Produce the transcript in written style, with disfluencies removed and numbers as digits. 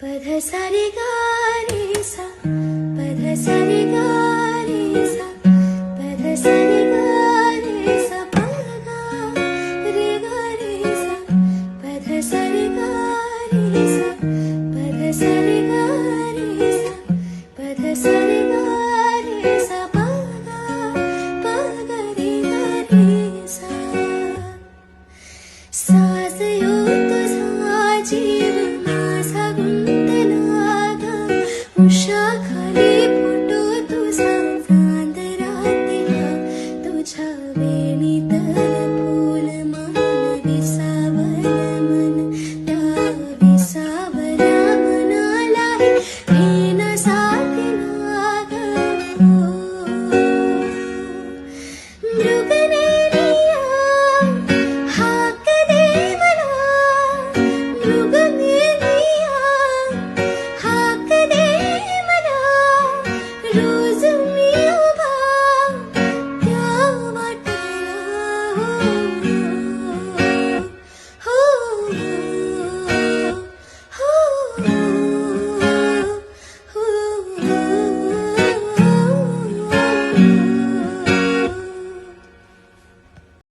पध सा रे गा रे सा, पध सा रे गा रे सा, पध सा रे गा रे सा, प गा रे सा, पध सा रे गा रे सा, पध सा रे गा रे सा, पध सा रे गा रे सा, प गा रे सा. साज यो तुझा जीव माझा गुंतला ग, उषा खाली फोटो तुझा चांदरातला, तुझ्या वेणीतल फूल मन विसावल मन, त्या विसावल्या मनाला फेन साधला ग. मृगनेरिया हाक दे मला, मृगनेरिया हाक दे मला,